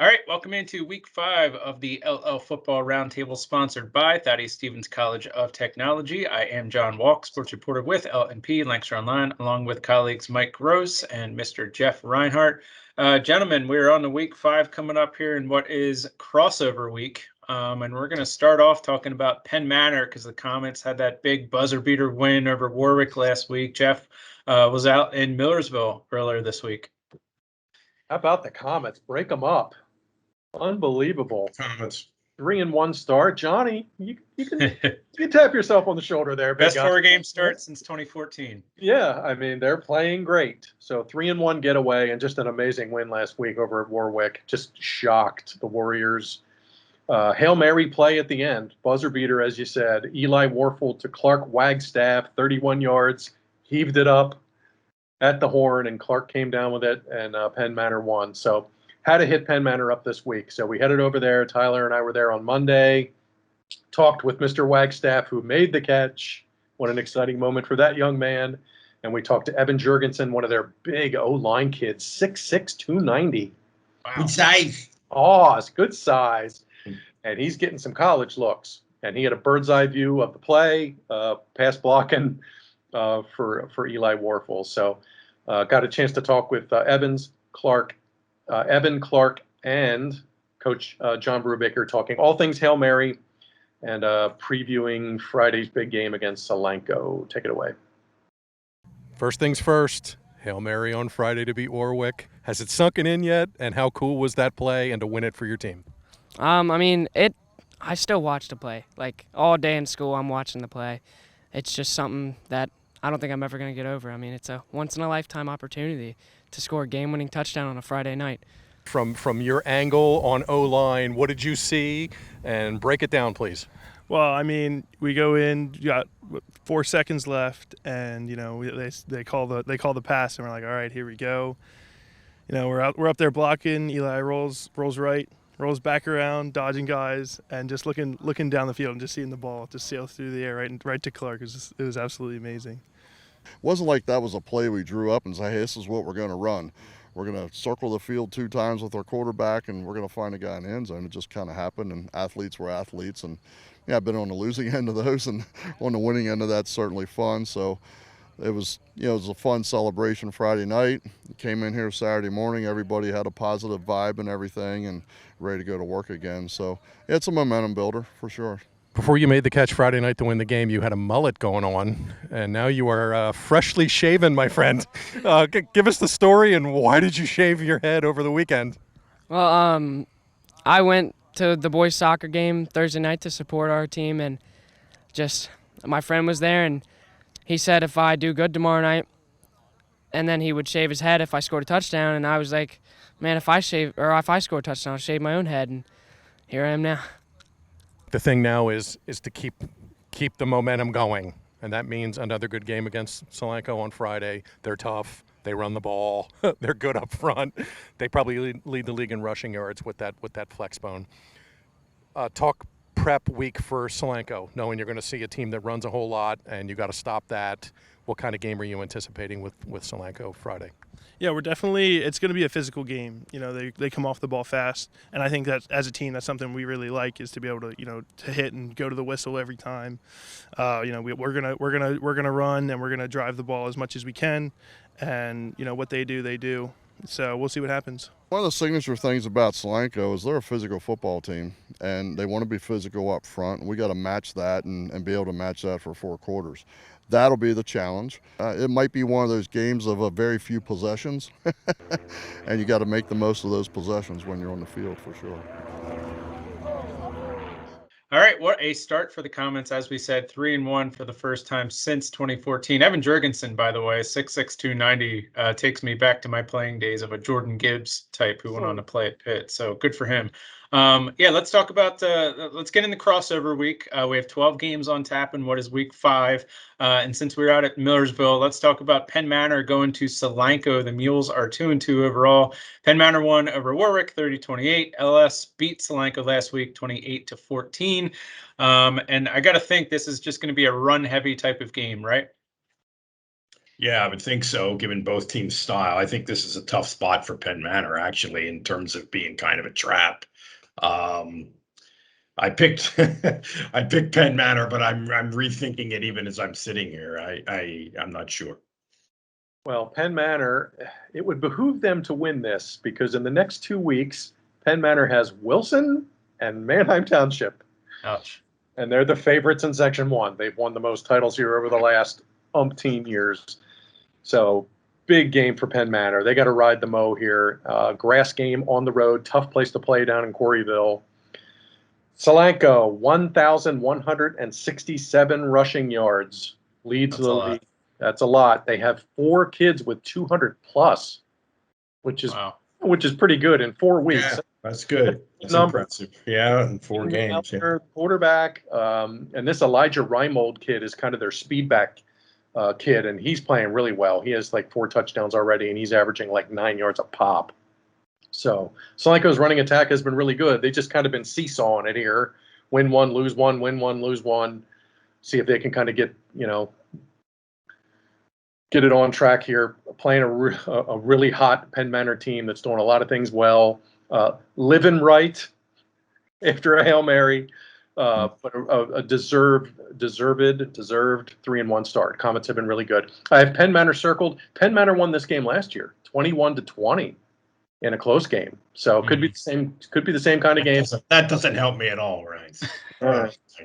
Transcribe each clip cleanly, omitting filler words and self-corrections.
All right, welcome into week 5 of the LL Football Roundtable, sponsored by Thaddeus Stevens College of Technology. I am John Walk, sports reporter with LNP, Lancaster Online, along with colleagues Mike Gross and Mr. Jeff Reinhardt. Gentlemen, we're on the week 5 coming up here in what is crossover week. And we're going to start off talking about Penn Manor because the Comets had that big buzzer beater win over Warwick last week. Jeff was out in Millersville earlier this week. How about the Comets? Break them up. Unbelievable. Comets. 3-1 start. Johnny, you can tap yourself on the shoulder there. Best 4-game start since 2014. Yeah, I mean, they're playing great. So 3-1 getaway and just an amazing win last week over at Warwick. Just shocked the Warriors. Hail Mary play at the end. Buzzer beater, as you said. Eli Warfel to Clark Wagstaff, 31 yards. Heaved it up at the horn, and Clark came down with it, and Penn Manor won. So had to hit Penn Manor up this week. So we headed over there. Tyler and I were there on Monday, talked with Mr. Wagstaff, who made the catch. What an exciting moment for that young man. And we talked to Evan Jurgensen, one of their big O-line kids, 6'6", 290. Wow. Good size. Oh, it's good size. And he's getting some college looks. And he had a bird's eye view of the play, pass blocking for Eli Warfel. So got a chance to talk with Evan, Clark, and Coach John Brubaker, talking all things Hail Mary and previewing Friday's big game against Cocalico. Take it away. First things first, Hail Mary on Friday to beat Warwick. Has it sunken in yet? And how cool was that play and to win it for your team? I still watch the play. Like, all day in school, I'm watching the play. It's just something that I don't think I'm ever going to get over. I mean, it's a once-in-a-lifetime opportunity to score a game-winning touchdown on a Friday night. From your angle on O-line, what did you see? And break it down, please. Well, I mean, we go in, you got 4 seconds left, and they call the pass, and we're like, all right, here we go. We're up there blocking. Eli rolls right, rolls back around, dodging guys, and just looking down the field and just seeing the ball just sail through the air right to Clark. It was absolutely amazing. It wasn't like that was a play we drew up and say, hey, this is what we're going to run. We're going to circle the field 2 times with our quarterback, and we're going to find a guy in the end zone. It just kind of happened, and athletes were athletes. And, yeah, I've been on the losing end of those, and on the winning end of that's certainly fun. So it was a fun celebration Friday night. Came in here Saturday morning. Everybody had a positive vibe and everything and ready to go to work again. So it's a momentum builder for sure. Before you made the catch Friday night to win the game, you had a mullet going on, and now you are freshly shaven, my friend. Give us the story, and why did you shave your head over the weekend? Well, I went to the boys' soccer game Thursday night to support our team, and just my friend was there, and he said if I do good tomorrow night, and then he would shave his head if I scored a touchdown, and I was like, man, if I score a touchdown, I'll shave my own head, and here I am now. The thing now is to keep the momentum going, and that means another good game against Cocalico on Friday. They're tough. They run the ball. They're good up front. They probably lead the league in rushing yards with that flex bone. Talk prep week for Cocalico, knowing you're going to see a team that runs a whole lot, and you got to stop that. What kind of game are you anticipating with Cocalico Friday? Yeah, it's going to be a physical game. They come off the ball fast, and I think that as a team, that's something we really like, is to be able to to hit and go to the whistle every time. We're gonna run, and we're gonna drive the ball as much as we can, and what they do. So we'll see what happens. One of the signature things about Cocalico is they're a physical football team, and they want to be physical up front. And we got to match that and be able to match that for 4 quarters. That'll be the challenge. It might be one of those games of a very few possessions, and you got to make the most of those possessions when you're on the field for sure. All right, what a start for the Comets. As we said, 3-1 for the first time since 2014. Evan Jurgensen, by the way, 6'6", 290, takes me back to my playing days of a Jordan Gibbs type who went on to play at Pitt. So good for him. Let's talk about let's get in the crossover week. We have 12 games on tap in what is week 5. And since we're out at Millersville, let's talk about Penn Manor going to Cocalico. The Mules are 2-2 overall. Penn Manor won over Warwick 30-28. LS beat Cocalico last week 28-14. And I got to think this is just going to be a run heavy type of game, right? Yeah, I would think so, given both teams' style. I think this is a tough spot for Penn Manor, actually, in terms of being kind of a trap. Um, I picked I picked Penn Manor, but I'm rethinking it even as I'm sitting here. I'm not sure. Well, Penn Manor, it would behoove them to win this because in the next 2 weeks, Penn Manor has Wilson and Manheim Township. Ouch. And they're the favorites in Section 1. They've won the most titles here over the last umpteen years. So big game for Penn Manor. They got to ride the mow here. Grass game on the road. Tough place to play down in Quarryville. Solanco, 1,167 rushing yards. Leads the league. That's a lot. They have 4 kids with 200 plus, which is pretty good in 4 weeks. Yeah, that's good. That's impressive. Yeah, in 4 games. Yeah. Quarterback, and this Elijah Reimold kid is kind of their speedback kid, and he's playing really well. He has like 4 touchdowns already, and he's averaging like 9 yards a pop. So Solanco's running attack has been really good. They just kind of been seesawing it here. Win one, lose one, win one, lose one. See if they can kind of get it on track here. Playing a really hot Penn Manor team that's doing a lot of things well. Living right after a Hail Mary, but a deserved 3-1 start. Comets have been really good. I have Penn Manor circled. Penn Manor won this game last year, 21-20 in a close game. So could be the same. Could be the same kind of game. That doesn't help me at all, right?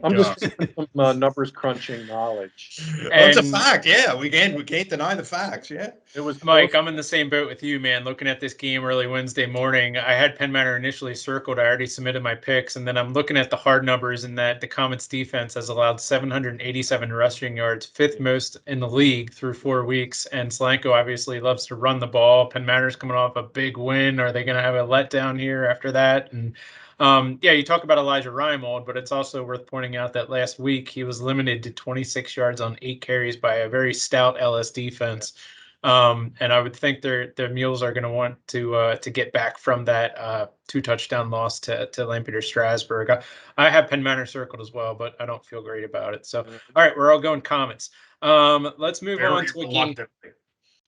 I'm just some numbers crunching knowledge. It's a fact. Yeah, we can't deny the facts. Yeah, it was Mike. I'm in the same boat with you, man. Looking at this game early Wednesday morning, I had Penn Manor initially circled. I already submitted my picks, and then I'm looking at the hard numbers, and that the Comets defense has allowed 787 rushing yards, 5th most in the league through 4 weeks. And Solanco obviously loves to run the ball. Penn Manor's coming off a big win. Are they going to have a letdown here after that? And you talk about Elijah Reimold, but it's also worth pointing out that last week he was limited to 26 yards on 8 carries by a very stout LS defense. And I would think their Mules are going to want to get back from that 2-touchdown loss to LampeterStrasburg. I have Penn Manor circled as well, but I don't feel great about it. So, all right, we're all going Comets. Let's move on to a game.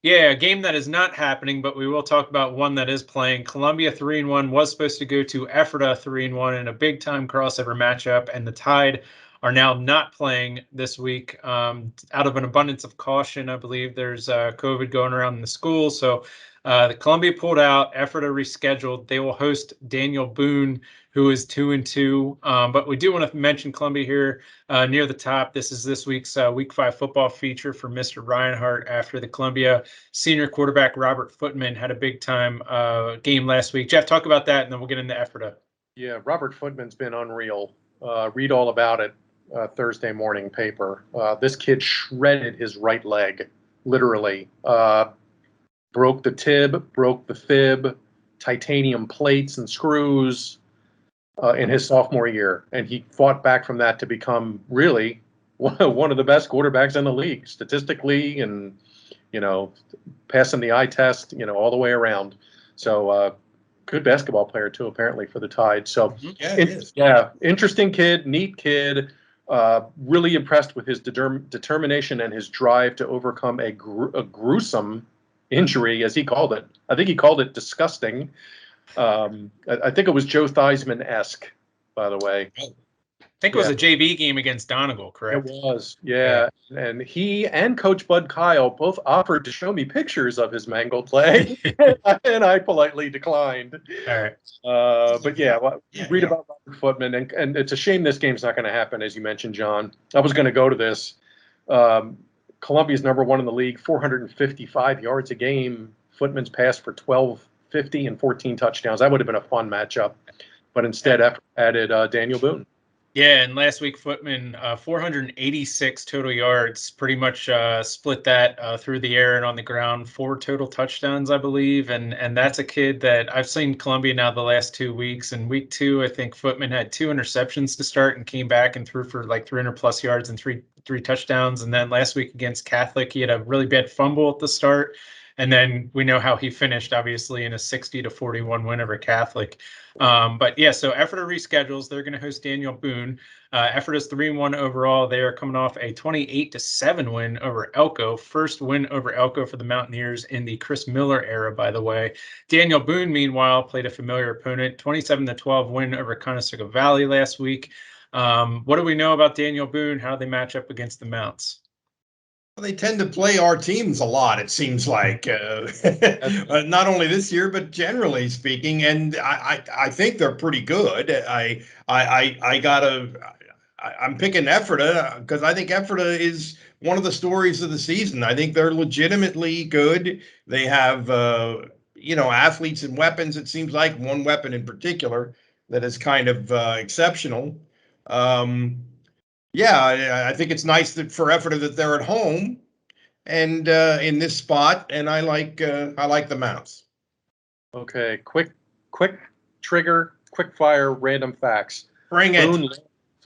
Yeah, a game that is not happening, but we will talk about one that is playing. Columbia 3-1 was supposed to go to Ephrata 3-1 in a big-time crossover matchup, and the Tide are now not playing this week out of an abundance of caution. I believe there's COVID going around in the school, so the Columbia pulled out. Ephrata rescheduled. They will host Daniel Boone, who is 2-2. But we do want to mention Columbia here near the top. This is this week's Week 5 football feature for Mr. Reinhardt after the Columbia senior quarterback Robert Footman had a big-time game last week. Jeff, talk about that, and then we'll get into Ephrata. Yeah, Robert Footman's been unreal. Read all about it. Thursday morning paper. This kid shredded his right leg, literally. Broke the tib, broke the fib, titanium plates and screws in his sophomore year. And he fought back from that to become really one of the best quarterbacks in the league, statistically and, passing the eye test, all the way around. So good basketball player, too, apparently, for the Tide. So, interesting kid, neat kid. Really impressed with his determination and his drive to overcome a gruesome injury, as he called it. I think he called it disgusting. I think it was Joe Theismann-esque, by the way. I think it was a JV game against Donegal, correct? It was, yeah. And he and Coach Bud Kyle both offered to show me pictures of his mangled leg, and I politely declined. All right. But read about Robert Footman, and it's a shame this game's not going to happen, as you mentioned, John. I was going to go to this. Columbia's number 1 in the league, 455 yards a game. Footman's passed for 1,250 and 14 touchdowns. That would have been a fun matchup, but instead added Daniel Boone. Yeah, and last week Footman 486 total yards, pretty much split that through the air and on the ground, 4 total touchdowns, I believe, and that's a kid that I've seen Columbia now the last 2 weeks. And week 2, I think Footman had 2 interceptions to start and came back and threw for like 300 plus yards and three touchdowns. And then last week against Catholic, he had a really bad fumble at the start. And then we know how he finished, obviously, in a 60-41 win over Catholic. But yeah, so Ephrata reschedules. They're going to host Daniel Boone. Ephrata's 3-1 overall. They are coming off a 28-7 win over Elko. First win over Elko for the Mountaineers in the Chris Miller era, by the way. Daniel Boone, meanwhile, played a familiar opponent, 27-12 win over Conestoga Valley last week. What do we know about Daniel Boone? How do they match up against the Mounts? Well, they tend to play our teams a lot, it seems like, not only this year, but generally speaking. And I think they're pretty good. I'm picking Ephrata because I think Ephrata is one of the stories of the season. I think they're legitimately good. They have, athletes and weapons. It seems like one weapon in particular that is kind of exceptional. I think it's nice that for Ephrata that they're at home and in this spot, and I like the Mounts. Okay, quick trigger, quick fire, random facts. Bring it.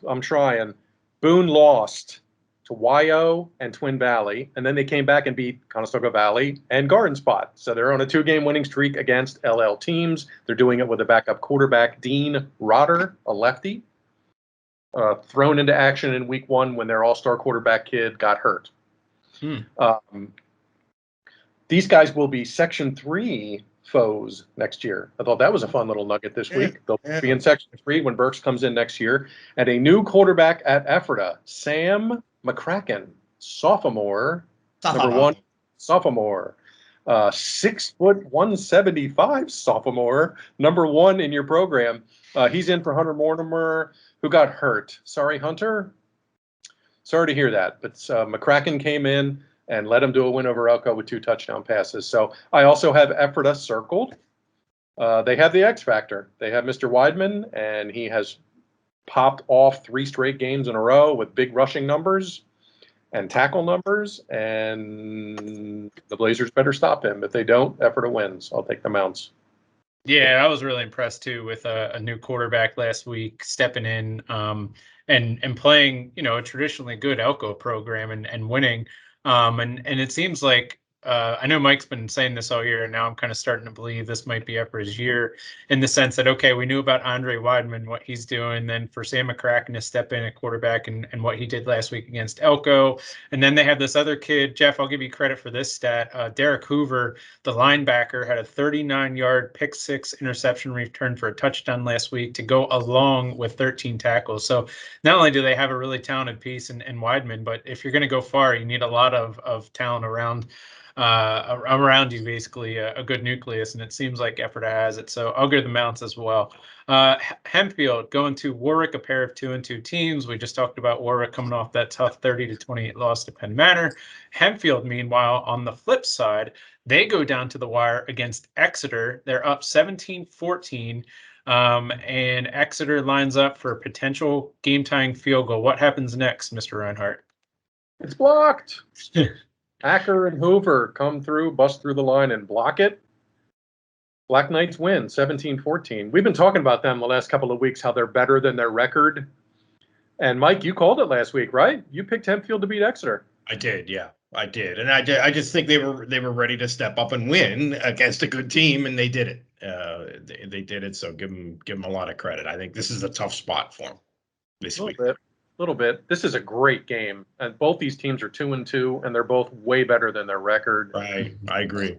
I'm trying. Boone lost to YO and Twin Valley, and then they came back and beat Conestoga Valley and Garden Spot. So they're on a 2-game winning streak against LL teams. They're doing it with a backup quarterback, Dean Rotter, a lefty, thrown into action in week 1 when their all-star quarterback kid got hurt. These guys will be Section 3 foes next year. I thought that was a fun little nugget this week. They'll be in Section 3 when Burks comes in next year. And a new quarterback at Ephrata, Sam McCracken, sophomore, number 1 sophomore. 6 foot 175 sophomore, number 1 in your program. He's in for Hunter Mortimer, who got hurt. Sorry, Hunter. Sorry to hear that. But McCracken came in and let him do a win over Elko with 2 touchdown passes. So I also have Ephrata circled. They have the X factor. They have Mr. Weidman, and he has popped off 3 straight games in a row with big rushing numbers and tackle numbers, and the Blazers better stop him. If they don't, Ephrata wins. I'll take the Mounts. Yeah, I was really impressed too with a new quarterback last week stepping in and playing, a traditionally good Elko program and winning. And it seems like I know Mike's been saying this all year, and now I'm kind of starting to believe this might be Ephrata's year in the sense that, okay, we knew about Andre Weidman, what he's doing, then for Sam McCracken to step in at quarterback and what he did last week against Elko. And then they have this other kid, Jeff, I'll give you credit for this stat. Derek Hoover, the linebacker, had a 39-yard pick 6 interception return for a touchdown last week to go along with 13 tackles. So not only do they have a really talented piece in Weidman, but if you're going to go far, you need a lot of talent around you, basically a good nucleus, and it seems like Ephrata has it. So I'll go the Mounts as well. Hempfield going to Warwick, a pair of 2-2 teams. We just talked about Warwick coming off that tough 30-28 loss to Penn Manor. Hempfield, meanwhile, on the flip side, they go down to the wire against Exeter. They're up 17-14. And Exeter lines up for a potential game-tying field goal. What happens next, Mr. Reinhardt? It's blocked. Acker and Hoover come through, bust through the line, and block it. Black Knights win 17-14. We've been talking about them the last couple of weeks, how they're better than their record. And Mike, you called it last week, right? You picked Hempfield to beat Exeter. I did, yeah, I did, and I just think they were ready to step up and win against a good team, and they did it. They did it. So give them a lot of credit. I think this is a tough spot for them this week. Little bit. This is a great game, and both these teams are 2-2, and they're both way better than their record. Right, I agree.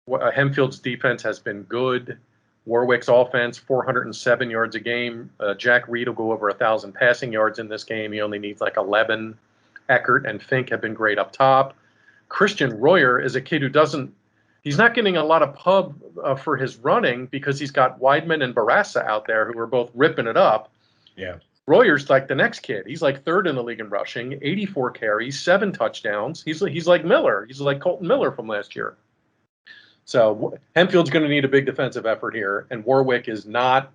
Hempfield's defense has been good. Warwick's offense, 407 yards a game. Jack Reed will go over 1,000 passing yards in this game. He only needs like 11. Eckert and Fink have been great up top. Christian Royer is a kid who he's not getting a lot of pub for his running because he's got Weidman and Barassa out there who are both ripping it up. Yeah. Royer's like the next kid. He's like 3rd in the league in rushing, 84 carries, 7 touchdowns. He's like Miller. He's like Colton Miller from last year. So Hempfield's going to need a big defensive effort here, and Warwick is not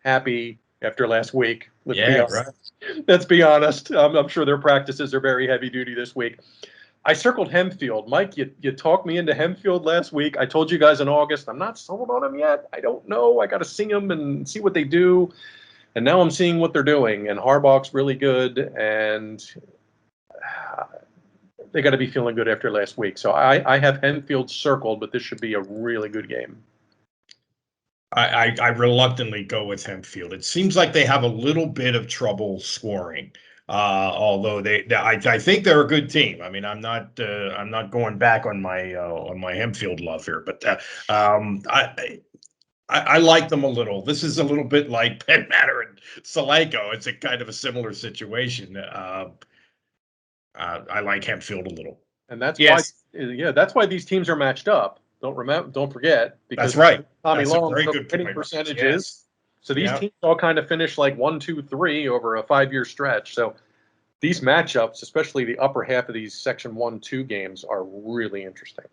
happy after last week. Let's be honest. I'm sure their practices are very heavy duty this week. I circled Hempfield. Mike, you talked me into Hempfield last week. I told you guys in August, I'm not sold on them yet. I don't know. I got to see them and see what they do. And now I'm seeing what they're doing, and Harbaugh's really good, and they got to be feeling good after last week. So I have Hempfield circled, but this should be a really good game. I reluctantly go with Hempfield. It seems like they have a little bit of trouble scoring. Although I think they're a good team. I mean, I'm not going back on my Hempfield love here, but I like them a little. This is a little bit like Penn Manor and Cocalico. It's a kind of a similar situation. I like Hempfield a little. And that's Yes. that's why these teams are matched up. Don't forget, because That's right. Tommy That's a Long very took good winning point. percentages. Yes. So these Yeah. teams all kind of finish like 1, 2, 3 over a 5-year stretch. So these matchups, especially the upper half of these Section 1-2 games, are really interesting.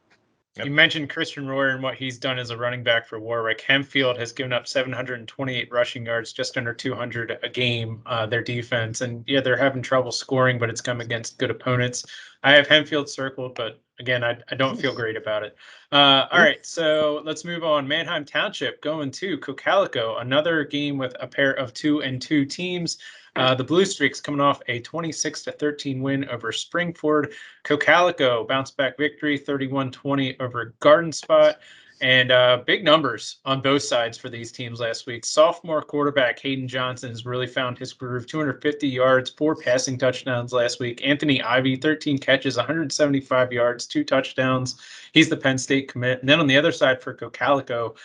You mentioned Christian Royer and what he's done as a running back for Warwick. Hempfield has given up 728 rushing yards, just under 200 a game, their defense. And yeah, they're having trouble scoring, but it's come against good opponents. I have Hempfield circled, but again, I don't feel great about it. All right, so let's move on. Manheim Township going to Cocalico, another game with a pair of 2-2 teams. The Blue Streaks coming off a 26-13 win over Springford. Cocalico bounced back victory, 31-20 over Garden Spot. And big numbers on both sides for these teams last week. Sophomore quarterback Hayden Johnson has really found his groove. 250 yards, 4 passing touchdowns last week. Anthony Ivy, 13 catches, 175 yards, 2 touchdowns. He's the Penn State commit. And then on the other side for Cocalico,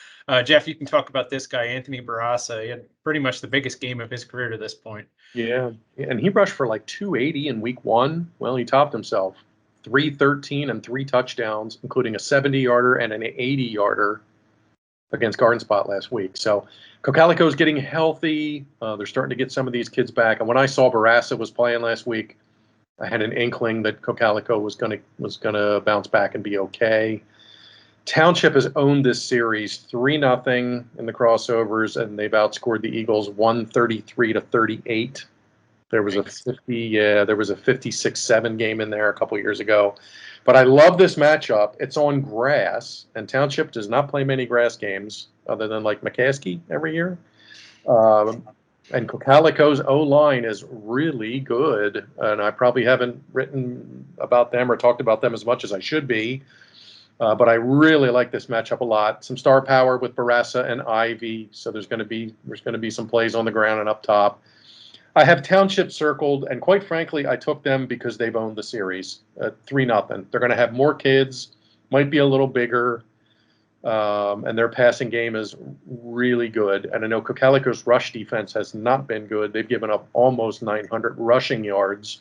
Jeff, you can talk about this guy, Anthony Barassa. He had pretty much the biggest game of his career to this point. Yeah, and he rushed for like 280 in week 1. Well, he topped himself. 313 and 3 touchdowns, including a 70-yarder and an 80-yarder against Garden Spot last week. So Cocalico is getting healthy. They're starting to get some of these kids back. And when I saw Barassa was playing last week, I had an inkling that Cocalico was gonna bounce back and be okay. Township has owned this series 3-0 in the crossovers, and they've outscored the Eagles 133-38. There was a 56-7 game in there a couple years ago. But I love this matchup. It's on grass, and Township does not play many grass games other than like McCaskey every year. And Cocalico's O-line is really good, and I probably haven't written about them or talked about them as much as I should be. But I really like this matchup a lot. Some star power with Barassa and Ivy, so there's going to be some plays on the ground and up top. I have Township circled, and quite frankly, I took them because they've owned the series 3-0. They're going to have more kids, might be a little bigger, and their passing game is really good. And I know Cocalico's rush defense has not been good. They've given up almost 900 rushing yards.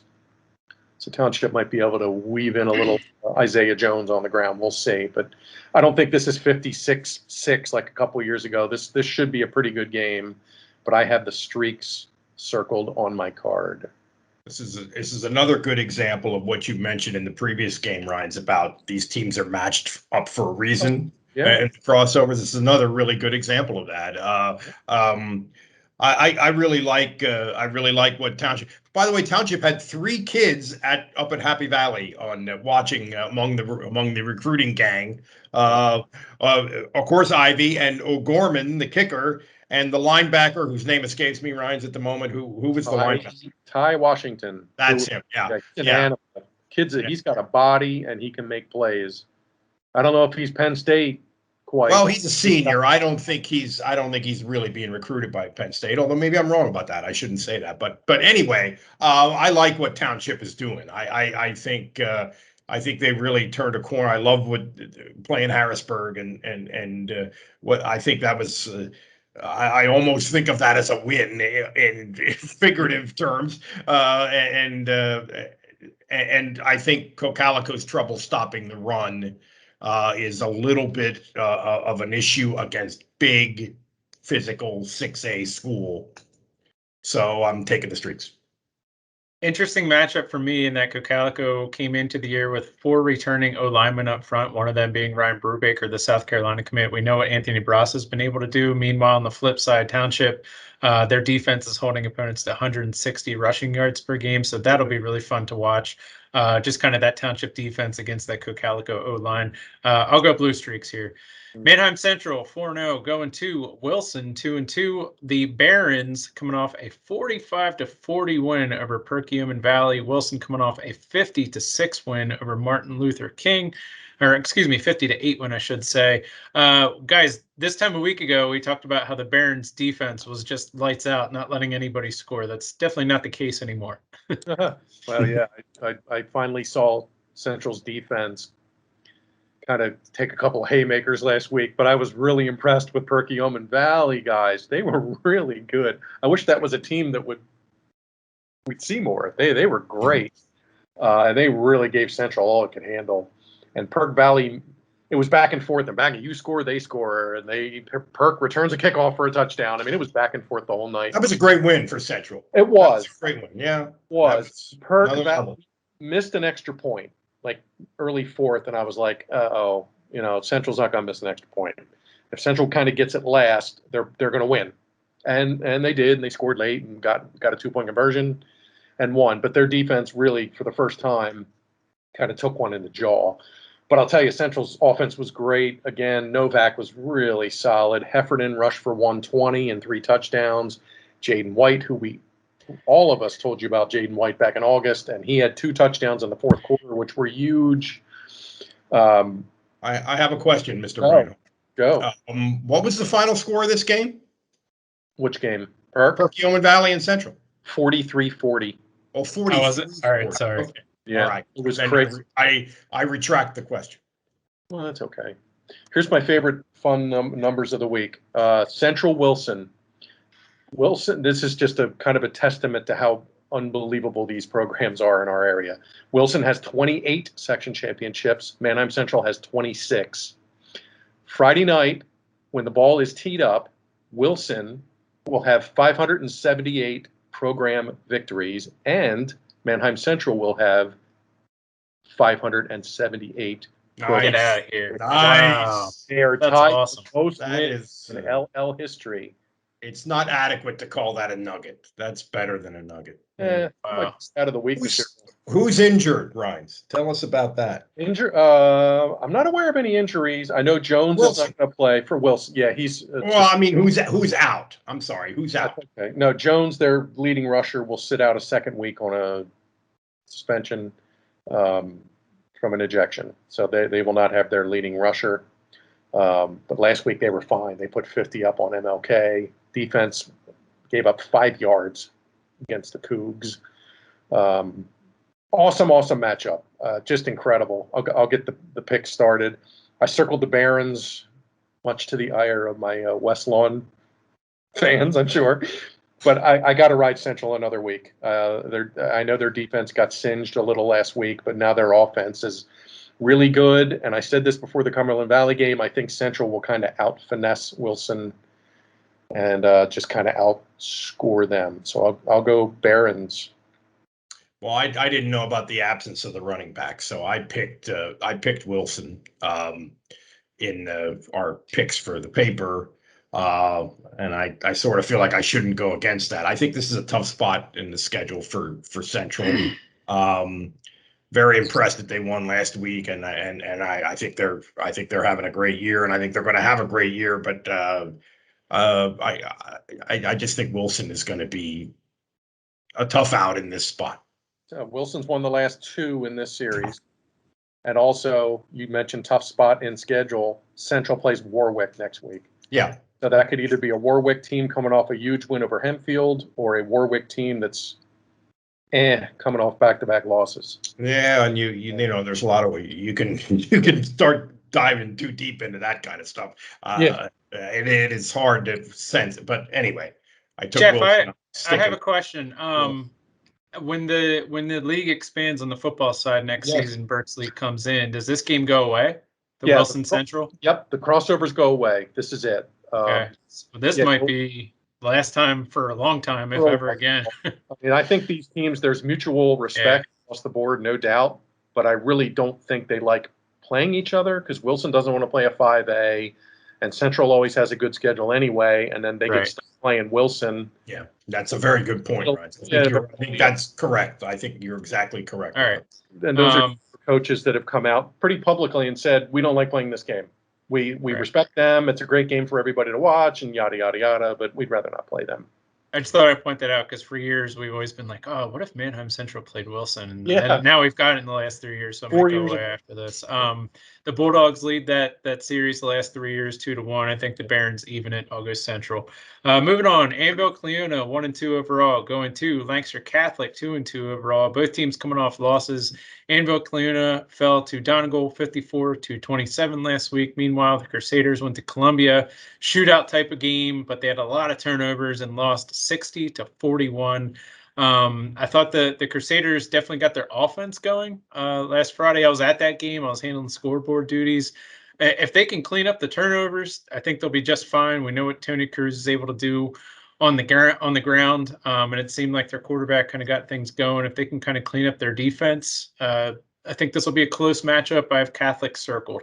So Township might be able to weave in a little Isaiah Jones on the ground. We'll see. But I don't think this is 56-6 like a couple years ago. This should be a pretty good game. But I have the Streaks circled on my card. This is another good example of what you mentioned in the previous game, Ryan's, about these teams are matched up for a reason. Yeah. And crossovers. This is another really good example of that. I really like what Township. By the way, Township had 3 kids up at Happy Valley on watching among the recruiting gang. Of course, Ivy and O'Gorman, the kicker, and the linebacker whose name escapes me, Ryan's at the moment. Who was the linebacker? Ty Washington. That's him. Yeah. Kids, he's got a body and he can make plays. I don't know if he's Penn State. Quite. Well, he's a senior. I don't think he's really being recruited by Penn State, although maybe I'm wrong about that. I shouldn't say that. But anyway, I like what Township is doing. I think they really turned a corner. I love playing Harrisburg and what I think that was. I almost think of that as a win in figurative terms. And I think Cocalico's trouble stopping the run is a little bit of an issue against big physical 6A school. So I'm taking the Streaks. Interesting matchup for me in that Cocalico came into the year with 4 returning O-linemen up front, one of them being Ryan Brubaker, the South Carolina commit. We know what Anthony Barassa has been able to do. Meanwhile, on the flip side, Township, their defense is holding opponents to 160 rushing yards per game, so that'll be really fun to watch. Just kind of that Township defense against that Cocalico O-line. I'll go Blue Streaks here. Manheim Central 4-0 going to Wilson 2-2. The Barons coming off a 45-40 win over Perkiomen Valley. Wilson coming off a 50-6 win over Martin Luther King, or excuse me, 50-8 win, I should say. Guys, this time a week ago, we talked about how the Barons defense was just lights out, not letting anybody score. That's definitely not the case anymore. Well, yeah, I finally saw Central's defense kind of take a couple of haymakers last week, but I was really impressed with Perkiomen Valley guys. They were really good. I wish that was a team that we'd see more. They were great, and they really gave Central all it could handle. And Perk Valley, it was back and forth, and back. You score, they score, and Perk returns a kickoff for a touchdown. I mean, it was back and forth the whole night. That was a great win for Central. It was a great win. Yeah, Perk Valley missed an extra point, like early fourth, and I was like, oh, Central's not going to miss an extra point. If Central kind of gets it last, they're going to win, and they did, and they scored late and got a 2-point conversion and won. But their defense really, for the first time, kind of took one in the jaw. But I'll tell you, Central's offense was great. Again, Novak was really solid. Heffernan rushed for 120 and 3 touchdowns. Jaden White, all of us told you about Jaden White back in August, and he had 2 touchdowns in the fourth quarter, which were huge. I have a question, Mr. Brino. Go. What was the final score of this game? Which game? Perkiomen Valley and Central. 43-40. Oh, 40. Oh, was it? All right, sorry. Okay. Yeah, all right. It was Then crazy. I retract the question. Well, that's okay. Here's my favorite fun numbers of the week. Central Wilson. This is just a kind of a testament to how unbelievable these programs are in our area. Wilson has 28 section championships. Manheim Central has 26. Friday night, when the ball is teed up, Wilson will have 578 program victories, and Manheim Central will have 578. Nice. Get out of here. Nice. Wow. They are That's tied awesome. for most That wins is, in LL history. It's not adequate to call that a nugget. That's better than a nugget. Wow. Out of the week. Who's injured, Rhines? Tell us about that. I'm not aware of any injuries. I know Jones is not going to play for Wilson. Yeah, he's. Well, I mean, who's out? I'm sorry, who's out? Okay. No, Jones, their leading rusher, will sit out a second week on a suspension from an ejection. So they will not have their leading rusher. But last week they were fine. They put 50 up on MLK. Defense gave up 5 yards against the Cougs. Awesome matchup. Just incredible. I'll get the pick started. I circled the Barons, much to the ire of my West Lawn fans, I'm sure. But I got to ride Central another week. I know their defense got singed a little last week, but now their offense is really good. And I said this before the Cumberland Valley game. I think Central will kind of out-finesse Wilson and just kind of outscore them. So I'll go Barons. Well, I didn't know about the absence of the running back, so I picked Wilson in our picks for the paper, and I sort of feel like I shouldn't go against that. I think this is a tough spot in the schedule for Central. Very impressed that they won last week, and I think they're having a great year, and I think they're going to have a great year. But I just think Wilson is going to be a tough out in this spot. Wilson's won the last 2 in this series. And also, you mentioned tough spot in schedule. Central plays Warwick next week. Yeah. So that could either be a Warwick team coming off a huge win over Hempfield or a Warwick team that's coming off back-to-back losses. Yeah, and you know, there's a lot of you can start diving too deep into that kind of stuff. And it is hard to sense it. But anyway, I took Jeff, Wilson. I have a question. When the league expands on the football side next season, Berks League comes in, does this game go away? Wilson Central? Yep, the crossovers go away. This is it. Okay. So this might be the last time for a long time, if ever again. I mean, I think these teams, there's mutual respect across the board, no doubt. But I really don't think they like playing each other because Wilson doesn't want to play a 5A, and Central always has a good schedule anyway, and then they get stuck playing Wilson. Yeah, that's a very good point, Ryan. I think that's correct. I think you're exactly correct. All right. And those are coaches that have come out pretty publicly and said, we don't like playing this game. We Right. respect them. It's a great game for everybody to watch and yada, yada, yada, but we'd rather not play them. I just thought I'd point that out because for years we've always been like, oh, what if Manheim Central played Wilson? And Yeah. then now we've got it in the last 3 years, so I 4 might go years away ago. after this. The Bulldogs lead that series the last 3 years 2-1. I think the Barons even it. I'll go Central. Moving on, Anvil Cleona 1-2 overall, going to Lancaster Catholic 2-2 overall. Both teams coming off losses. Anvil Cleona fell to Donegal 54-27 last week. Meanwhile, the Crusaders went to Columbia, shootout type of game, but they had a lot of turnovers and lost 60-41. I thought the Crusaders definitely got their offense going last Friday. I was at that game. I was handling scoreboard duties. If they can clean up the turnovers, I think they'll be just fine. We know what Tony Cruz is able to do on the ground, and it seemed like their quarterback kind of got things going. If they can kind of clean up their defense, I think this will be a close matchup. I have Catholic circled.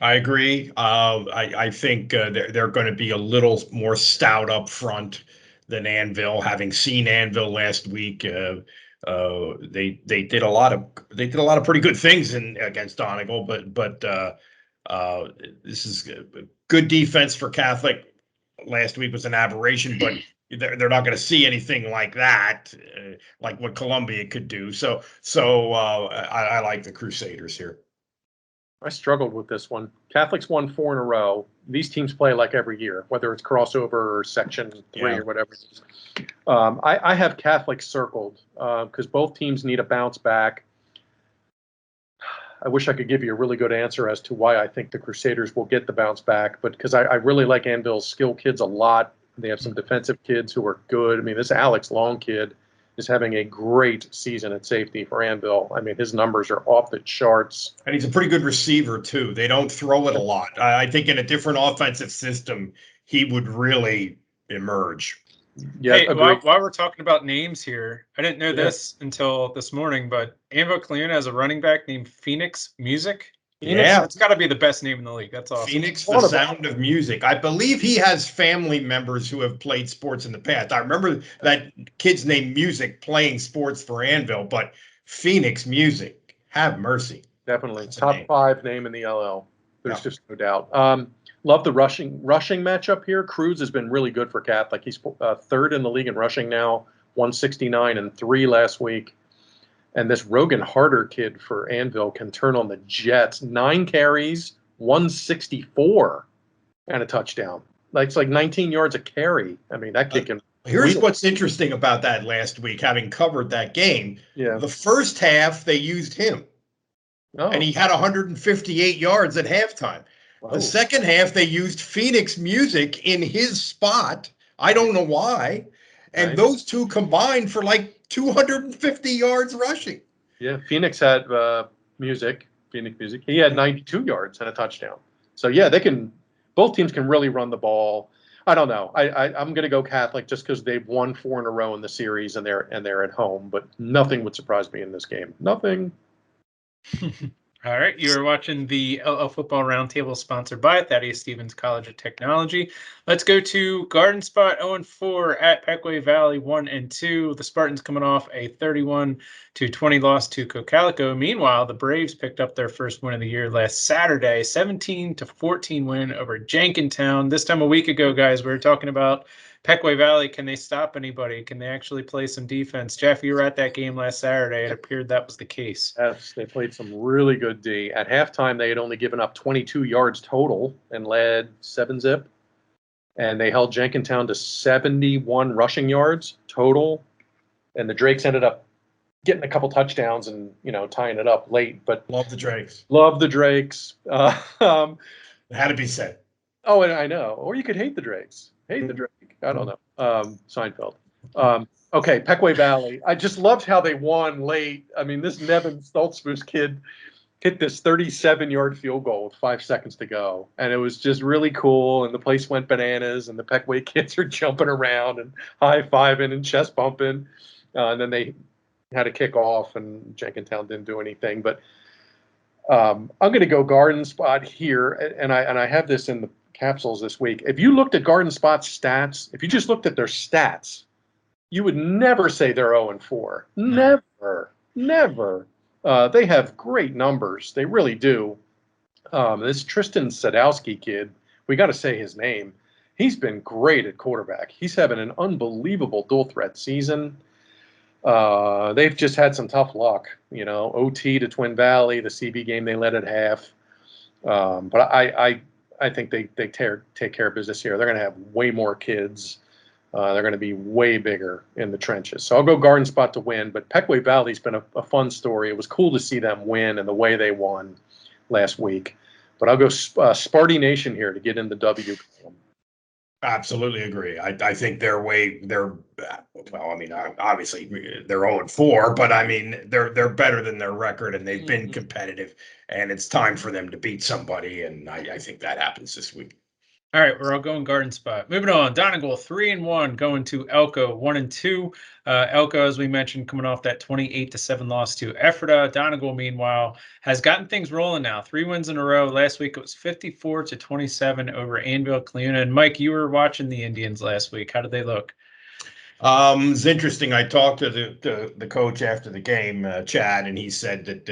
I agree. I think they're going to be a little more stout up front than Anvil. Having seen Anvil last week, they did a lot of pretty good things against Donegal. But this is good defense for Catholic. Last week was an aberration, but they're not going to see anything like that, like what Columbia could do. So I like the Crusaders here. I struggled with this one. Catholics won 4 in a row. These teams play like every year, whether it's crossover or Section 3 or whatever. I have Catholic circled because both teams need a bounce back. I wish I could give you a really good answer as to why I think the Crusaders will get the bounce back, but because I really like Anvil's skill kids a lot. They have some defensive kids who are good. I mean, this Alex Long kid is having a great season at safety for Anvil. I mean, his numbers are off the charts. And he's a pretty good receiver, too. They don't throw it a lot. I think in a different offensive system, he would really emerge. Yeah, hey, while we're talking about names here, I didn't know this until this morning, but Anvil Cleona has a running back named Phoenix Music. Yeah. It's got to be the best name in the league. That's awesome. Phoenix, the sound of music. I believe he has family members who have played sports in the past. I remember that kid's name Music playing sports for Anvil, but Phoenix Music, have mercy. Definitely. That's Top 5 name in the LL. There's just no doubt. Love the rushing matchup here. Cruz has been really good for Catholic. He's third in the league in rushing now, 169 and 3 last week. And this Rogan Harder kid for Anvil can turn on the Jets. 9 carries, 164, and a touchdown. It's like 19 yards a carry. I mean, that kid can. Here's what's interesting about that last week, having covered that game. Yeah. The first half, they used him. Oh. And he had 158 yards at halftime. Whoa. The second half, they used Phoenix Music in his spot. I don't know why. And those two combined for like 250 yards rushing. Yeah, Phoenix had Phoenix Music. He had 92 yards and a touchdown. So, yeah, both teams can really run the ball. I don't know. I'm going to go Catholic just because they've won 4 in a row in the series and they're at home. But nothing would surprise me in this game. Nothing. All right, you are watching the LL Football Roundtable sponsored by Thaddeus Stevens College of Technology. Let's go to Garden Spot 0-4 at Pequay Valley 1-2. The Spartans coming off a 31-20 loss to Cocalico. Meanwhile, the Braves picked up their first win of the year last Saturday, 17-14 win over Jenkintown. This time a week ago, guys, we were talking about Pequay Valley. Can they stop anybody? Can they actually play some defense? Jeff, you were at that game last Saturday. It appeared that was the case. Yes, they played some really good D. At halftime, they had only given up 22 yards total and led 7-zip. And they held Jenkintown to 71 rushing yards total. And the Drakes ended up getting a couple touchdowns and, tying it up late. But love the Drakes. Love the Drakes. It had to be said. Oh, and I know. Or you could hate the Drakes. Hate the Drake. I don't know. Seinfeld. Okay, Pequay Valley. I just loved how they won late. I mean, this Nevin Stoltzfus kid hit this 37-yard field goal with 5 seconds to go. And it was just really cool. And the place went bananas. And the Pequay kids are jumping around and high-fiving and chest bumping. And then they had a kick off, and Jenkintown didn't do anything. But I'm going to go Garden Spot here. And I have this in the capsules this week. If you looked at Garden Spot's stats, if you just looked at their stats, you would never say they're 0-4. Never. They have great numbers. They really do. This Tristan Sadowski kid, we got to say his name. He's been great at quarterback. He's having an unbelievable dual threat season. They've just had some tough luck, OT to Twin Valley, the CB game they led at half. But I think they take care of business here. They're going to have way more kids. They're going to be way bigger in the trenches. So I'll go Garden Spot to win. But Pequea Valley's been a fun story. It was cool to see them win and the way they won last week. But I'll go Sparty Nation here to get in the W. Absolutely agree. I think obviously they're 0-4, but I mean they're better than their record, and they've been competitive, and it's time for them to beat somebody, and I think that happens this week. All right, we're all going Garden Spot. Moving on, Donegal 3-1 going to Elko 1-2. Elko, as we mentioned, coming off that 28-7 loss to Ephrata. Donegal, meanwhile, has gotten things rolling now. 3 wins in a row. Last week it was 54-27 over Anvella, Cleuna. And Mike, you were watching the Indians last week. How did they look? It's interesting. I talked to the coach after the game, Chad, and he said that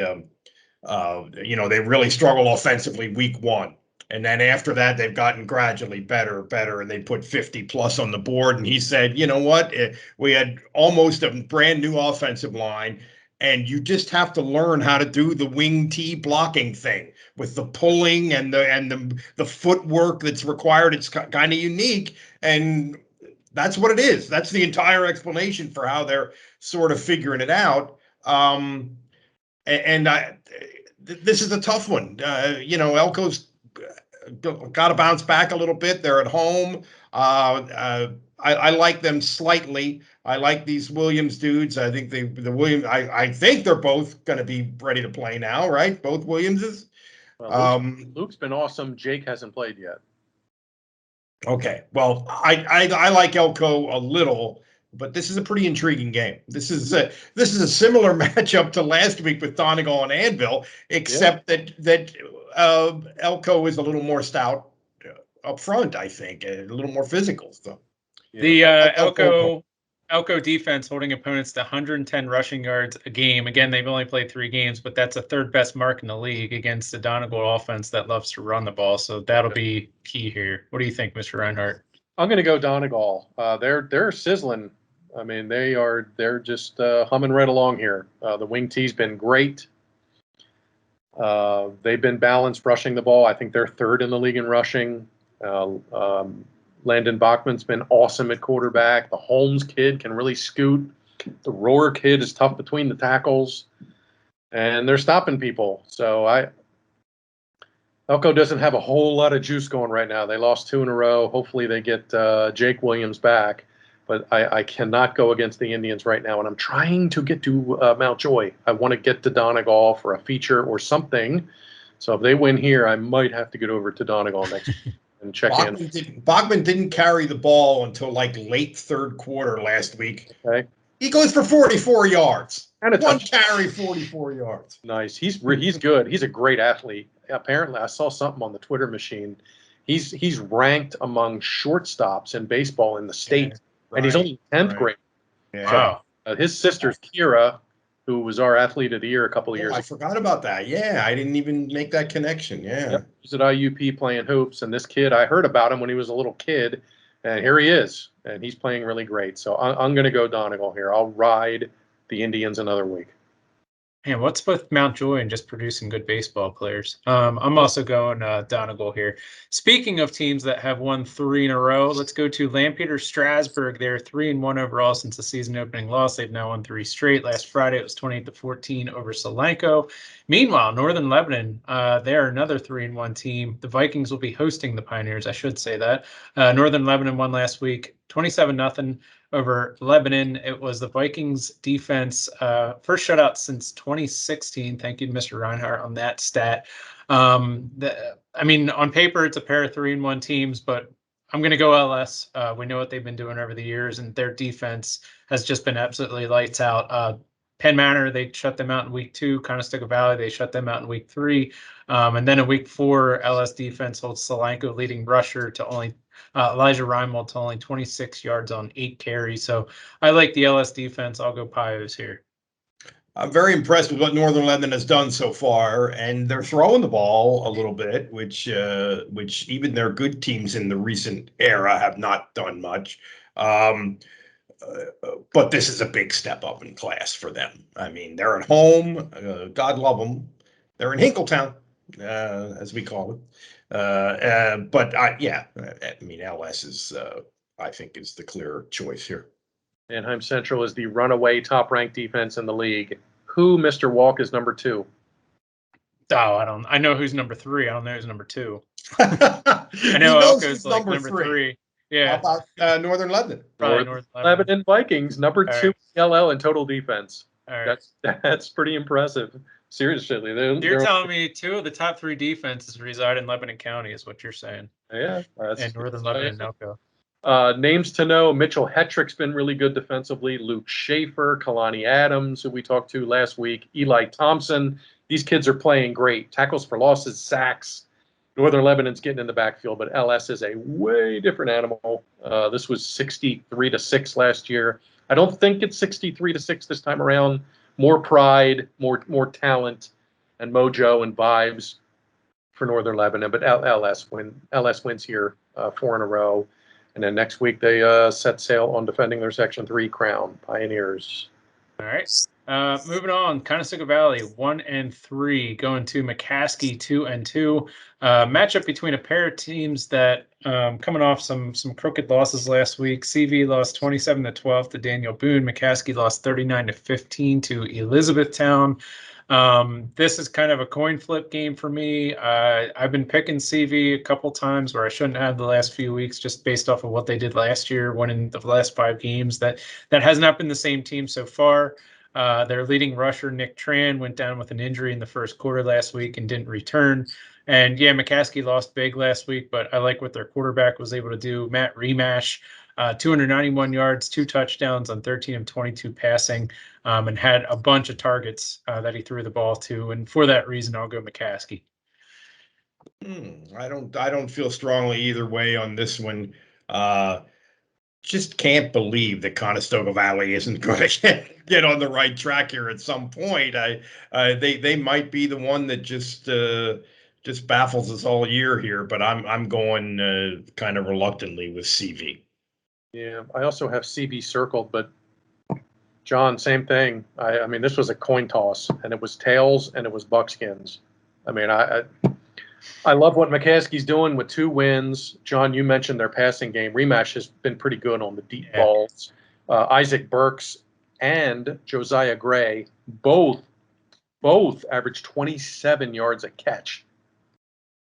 they really struggled offensively week 1. And then after that, they've gotten gradually better, and they put 50 plus on the board. And he said, you know what? We had almost a brand new offensive line, and you just have to learn how to do the wing T blocking thing with the pulling and the footwork that's required. It's kind of unique, and that's what it is. That's the entire explanation for how they're sort of figuring it out. This is a tough one. Elko's got to bounce back a little bit. They're at home. I like them slightly. I like these Williams dudes. I think I think they're both going to be ready to play now, right? Both Williamses. Well, Luke's been awesome. Jake hasn't played yet. Okay. Well, I like Elko a little, but this is a pretty intriguing game. This is a similar matchup to last week with Donegal and Anvil, except that Elko is a little more stout up front, I think, a little more physical. So the Elko defense holding opponents to 110 rushing yards a game. Again, they've only played 3 games, but that's a 3rd best mark in the league against the Donegal offense that loves to run the ball. So that'll be key here. What do you think, Mr. Reinhardt? I'm going to go Donegal. They're sizzling. I mean, they're just humming right along here. The wing T's been great. They've been balanced rushing the ball. I think they're 3rd in the league in rushing. Landon Bachman's been awesome at quarterback. The Holmes kid can really scoot. The Rohr kid is tough between the tackles. And they're stopping people. So Elko doesn't have a whole lot of juice going right now. They lost 2 in a row. Hopefully they get Jake Williams back. But I cannot go against the Indians right now, and I'm trying to get to Mountjoy. I want to get to Donegal for a feature or something. So if they win here, I might have to get over to Donegal next and check in. Bachman didn't carry the ball until like late 3rd quarter last week. Okay. He goes for 44 yards. And a 1 carry, 44 yards. Nice. He's good. He's a great athlete. Apparently, I saw something on the Twitter machine. He's ranked among shortstops in baseball in the state. Yeah. And he's only 10th grade. Yeah. Wow. His sister's Kira, who was our athlete of the year a couple of years ago. I forgot about that. Yeah, I didn't even make that connection. Yeah. Yep. He's at IUP playing hoops, and this kid, I heard about him when he was a little kid, and here he is, and he's playing really great. So I'm going to go Donegal here. I'll ride the Indians another week. Man, what's with Mountjoy and just producing good baseball players? I'm also going Donegal here. Speaking of teams that have won 3 in a row, let's go to LampeterStrasburg. They're 3-1 overall since the season opening loss. They've now won 3 straight. Last Friday, it was 28-14 over Cocalico. Meanwhile, Northern Lebanon, they're another 3-1 team. The Vikings will be hosting the Pioneers. I should say that. Northern Lebanon won last week, 27-0. Over Lebanon. It was the Vikings defense first shutout since 2016. Thank you, Mr. Reinhardt, on that stat. On paper, it's a pair of 3-1 teams, but I'm going to go LS. We know what they've been doing over the years, and their defense has just been absolutely lights out. Penn Manor, they shut them out in week 2. Conestoga Valley, they shut them out in week 3. And then in week 4, LS defense holds Cocalico leading rusher to only Elijah Reimold to only 26 yards on 8 carries. So I like the LS defense. I'll go Pios here. I'm very impressed with what Northern Lebanon has done so far, and they're throwing the ball a little bit, which even their good teams in the recent era have not done much. But this is a big step up in class for them. I mean, they're at home. God love them. They're in Hinkletown, as we call it. I mean, LS is, I think, is the clear choice here. Manheim Central is the runaway top-ranked defense in the league. Who, Mr. Walk, is number 2? Oh, I know who's number 3. I don't know who's number 2. I know Elko's like number 3. Yeah. How about Northern Lebanon? Probably North Lebanon Vikings, number 2 LL in total defense. All right. That's pretty impressive. Seriously, you're telling me 2 of the top 3 defenses reside in Lebanon County, is what you're saying? Yeah, and Northern Lebanon and Elko. Names to know: Mitchell Hetrick's been really good defensively. Luke Schaefer, Kalani Adams, who we talked to last week, Eli Thompson. These kids are playing great. Tackles for losses, sacks. Northern Lebanon's getting in the backfield, but LS is a way different animal. This was 63-6 last year. I don't think it's 63-6 this time around. More pride, more talent, and mojo and vibes for Northern Lebanon. But LS wins here 4 in a row. And then next week they set sail on defending their Section 3 crown, Pioneers. All right. Moving on, Conestoga Valley 1-3, going to McCaskey 2-2. Matchup between a pair of teams that coming off some crooked losses last week. CV lost 27-12 to Daniel Boone. McCaskey lost 39-15 to Elizabethtown. This is kind of a coin flip game for me. I've been picking CV a couple times where I shouldn't have the last few weeks, just based off of what they did last year, winning the last 5 games. That has not been the same team so far. Their leading rusher, Nick Tran, went down with an injury in the first quarter last week and didn't return. And yeah, McCaskey lost big last week, but I like what their quarterback was able to do. Matt Remash, 291 yards, 2 touchdowns on 13 of 22 passing, and had a bunch of targets that he threw the ball to. And for that reason, I'll go McCaskey. I don't feel strongly either way on this one. Just can't believe that Conestoga Valley isn't going to get on the right track here at some point. They might be the one that just baffles us all year here, but I'm going kind of reluctantly with CV. Yeah, I also have CV circled, but John, same thing. I mean, this was a coin toss, and it was tails and it was buckskins. I mean, I love what McCaskey's doing with 2 wins. John, you mentioned their passing game. Remash has been pretty good on the deep balls. Isaac Burks and Josiah Gray both averaged 27 yards a catch.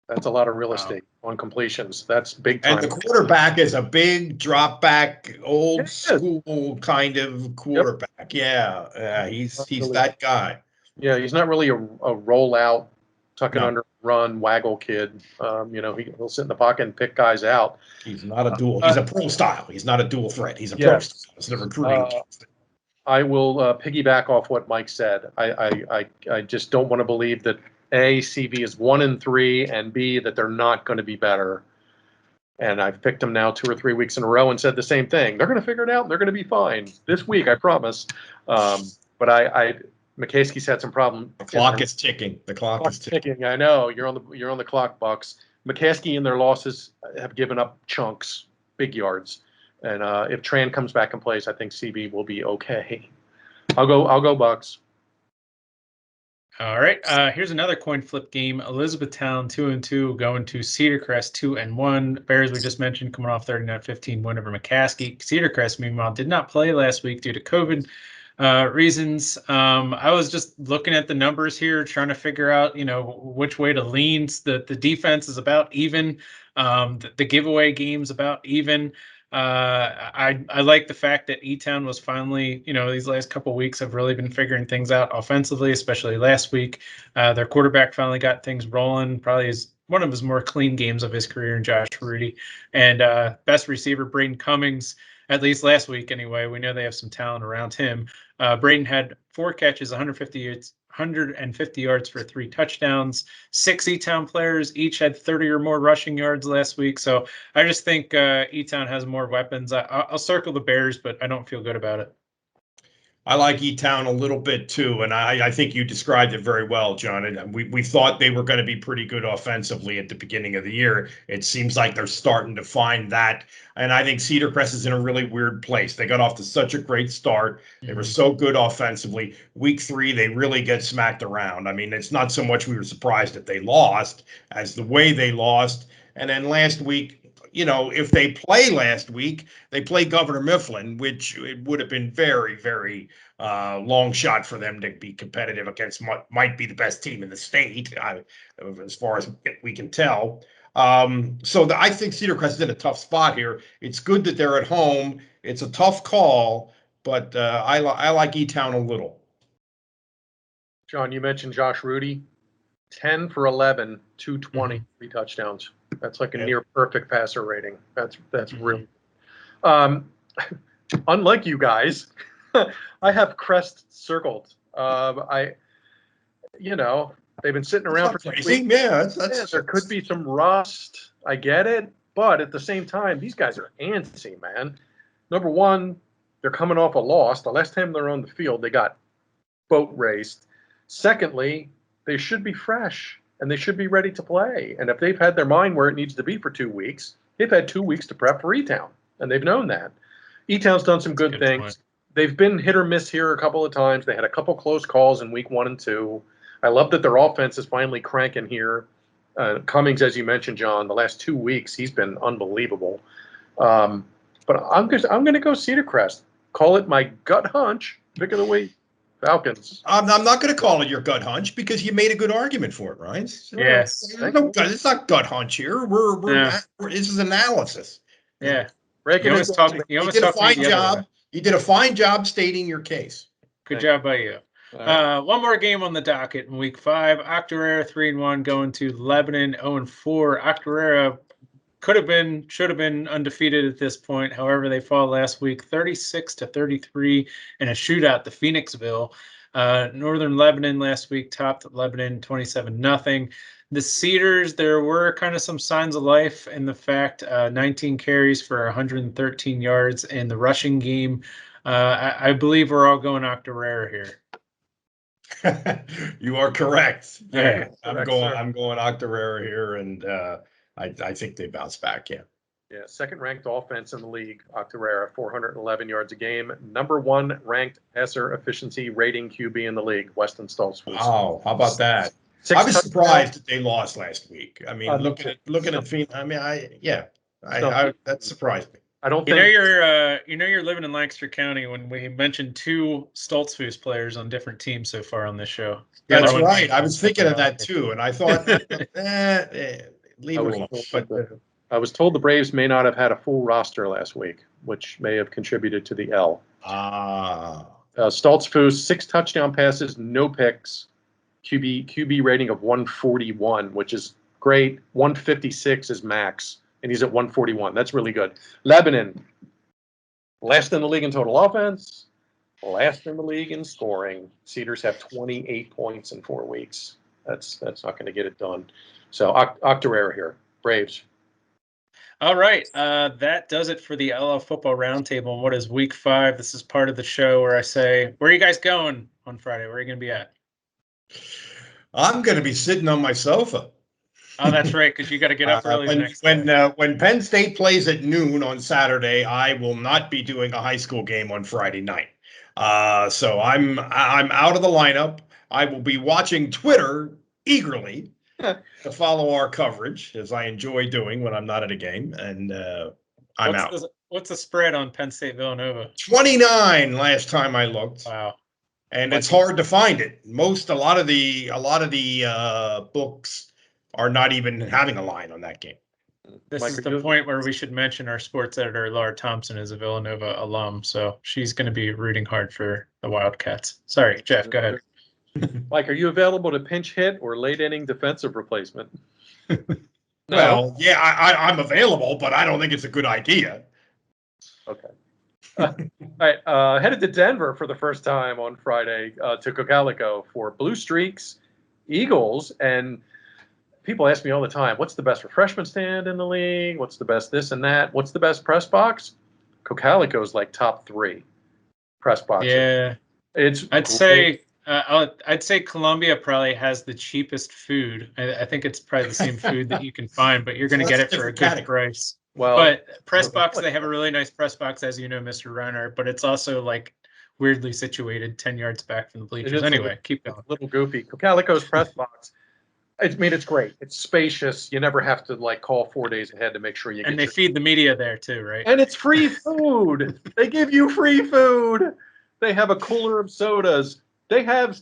That's a lot of real estate on completions. That's big time. And the quarterback is a big drop back, old school kind of quarterback. Yep. Yeah, he's that guy. Yeah, he's not really a rollout, tuck it under, run, waggle kid. He'll sit in the pocket and pick guys out. He's not a dual. He's a pro style. He's not a dual threat. He's a pro style. It's the recruiting. I will piggyback off what Mike said. I just don't want to believe that A, CV is 1-3, and B, that they're not going to be better. And I've picked them now 2 or 3 weeks in a row and said the same thing. They're going to figure it out and they're going to be fine this week, I promise. But McCaskey's had some problems. The clock is ticking. The clock is ticking. I know you're on the clock, Bucks. McCaskey in their losses have given up chunks, big yards. And if Tran comes back and plays, I think CB will be okay. I'll go Bucks. All right. Here's another coin flip game. Elizabethtown 2-2 going to Cedar Crest 2-1. Bears we just mentioned coming off 39-15 win over McCaskey. Cedar Crest meanwhile did not play last week due to COVID reasons. I was just looking at the numbers here, trying to figure out which way to lean. The defense is about even. The giveaway game's about even. I like the fact that Etown was finally, these last couple of weeks have really been figuring things out offensively, especially last week. Their quarterback finally got things rolling, probably is one of his more clean games of his career in Josh Rudy. And best receiver, Braden Cummings, at least last week anyway. We know they have some talent around him. Braden had 4 catches, 150 yards for 3 touchdowns. 6 Etown players each had 30 or more rushing yards last week. So I just think Etown has more weapons. I'll circle the Bears, but I don't feel good about it. I like Etown a little bit too, and I think you described it very well, John. And we thought they were going to be pretty good offensively at the beginning of the year. It seems like they're starting to find that, and I think Cedar Crest is in a really weird place. They got off to such a great start. They were so good offensively. Week 3, they really get smacked around. I mean, it's not so much we were surprised that they lost as the way they lost. And then last week, if they play last week, they play Governor Mifflin, which it would have been very, very long shot for them to be competitive against what might be the best team in the state, as far as we can tell. I think Cedar Crest is in a tough spot here. It's good that they're at home. It's a tough call, but I like Etown a little. John, you mentioned Josh Rudy, 10 for 11, 220, 3 touchdowns. That's like a near perfect passer rating. That's really. Unlike you guys, I have Crest circled. They've been sitting around for some weeks. Yeah, there could be some rust. I get it, but at the same time, these guys are antsy, man. Number one, they're coming off a loss. The last time they're on the field, they got boat raced. Secondly, they should be fresh and they should be ready to play. And if they've had their mind where it needs to be for 2 weeks, they've had 2 weeks to prep for Etown, and they've known that. Etown's done some good things. Point. They've been hit or miss here a couple of times. They had a couple close calls in week 1 and 2. I love that their offense is finally cranking here. Cummings, as you mentioned, John, the last 2 weeks, he's been unbelievable. But I'm going to go Cedar Crest. Call it my gut hunch. Pick of the week. Falcons. I'm not going to call it your gut hunch because you made a good argument for it, right? So, yes. It's not gut hunch here. This is analysis. Yeah. You did a fine job. You did a fine job stating your case. Good job by you. One more game on the docket in week 5. Octorara 3-1 going to Lebanon 0-4. Octorara should have been undefeated at this point. However, they fall last week 36-33 in a shootout to Phoenixville. Northern Lebanon last week topped Lebanon 27-0. The Cedars, there were kind of some signs of life in the fact 19 carries for 113 yards in the rushing game. I believe we're all going Octorara here. You are correct. Yeah, I'm going Octorara here, and I think they bounce back. Yeah. Yeah. Second ranked offense in the league, Octorara, 411 yards a game. Number 1 ranked passer efficiency rating QB in the league, Weston Stoltz. Oh, how about that? I was surprised that they lost last week. I mean, looking at Phoenix, I mean, that surprised me. I don't think you're living in Lancaster County when we mentioned 2 Stoltzfus players on different teams so far on this show. That's right. I was thinking of that too, and I thought, leave it alone. But I was told the Braves may not have had a full roster last week, which may have contributed to the L. Stoltzfus, 6 touchdown passes, no picks. QB rating of 141, which is great. 156 is max, and he's at 141. That's really good. Lebanon, last in the league in total offense, last in the league in scoring. Cedars have 28 points in 4 weeks. That's not going to get it done. So Octorara here, Braves. All right, that does it for the LL Football Roundtable. And what is week 5? This is part of the show where I say, where are you guys going on Friday? Where are you going to be at? I'm going to be sitting on my sofa. Oh, that's right, because you got to get up early the next day. When Penn State plays at noon on Saturday, I will not be doing a high school game on Friday night. So I'm out of the lineup. I will be watching Twitter eagerly to follow our coverage, as I enjoy doing when I'm not at a game. And I'm out. What's the spread on Penn State Villanova? 29 last time I looked. Wow. And it's hard to find it. A lot of the books are not even having a line on that game. This is the point where we should mention our sports editor, Laura Thompson, is a Villanova alum, so she's going to be rooting hard for the Wildcats. Sorry, Jeff, go ahead. Mike, are you available to pinch hit or late inning defensive replacement? Well, yeah, I'm available, but I don't think it's a good idea. Okay. All right, headed to Denver for the first time on Friday to Cocalico for Blue Streaks, Eagles, and people ask me all the time, what's the best refreshment stand in the league? What's the best this and that? What's the best press box? Cocalico is like top 3 press boxes. Yeah, I'd say Colombia probably has the cheapest food. I think it's probably the same food that you can find, but you're going to get it for a good price. Well, but press box, they have a really nice press box, as you know, Mr. Reinhardt, but it's also like weirdly situated 10 yards back from the bleachers. Anyway, keep going. A little goofy. Cocalico's press box. It's great. It's spacious. You never have to like call 4 days ahead to make sure you get. And they feed the media there too, right? And it's free food. They give you free food. They have a cooler of sodas. They have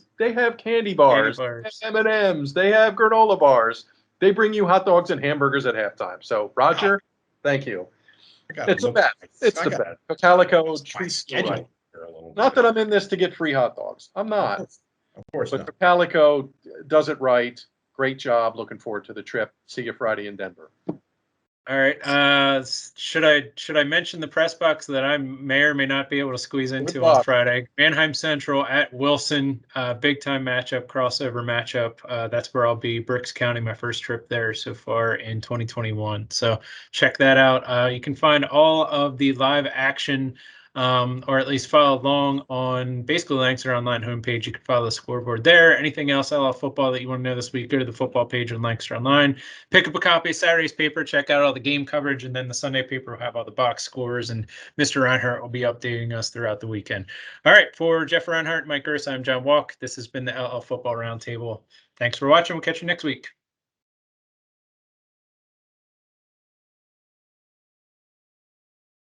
candy bars. They have M&Ms. They have granola bars. They bring you hot dogs and hamburgers at halftime. So Roger, thank you. It's the best. It's the best. Cocalico treats you right. Not that I'm in this to get free hot dogs. I'm not. Of course but not. Cocalico does it right. Great job. Looking forward to the trip. See you Friday in Denver. All right. Should I mention the press box that I may or may not be able to squeeze into on Friday? Manheim Central at Wilson, big time matchup, crossover matchup. That's where I'll be. Berks County, my first trip there so far in 2021. So check that out. You can find all of the live action, or at least follow along on basically Lancaster Online homepage. You can follow the scoreboard there. Anything else LL football that you want to know this week, go to the football page on Lancaster Online. Pick up a copy of Saturday's paper, check out all the game coverage, and then the Sunday paper will have all the box scores, and Mr. Reinhardt will be updating us throughout the weekend. All right, for Jeff Reinhardt, Mike Gers, I'm John Walk. This has been the LL Football Roundtable. Thanks for watching. We'll catch you next week.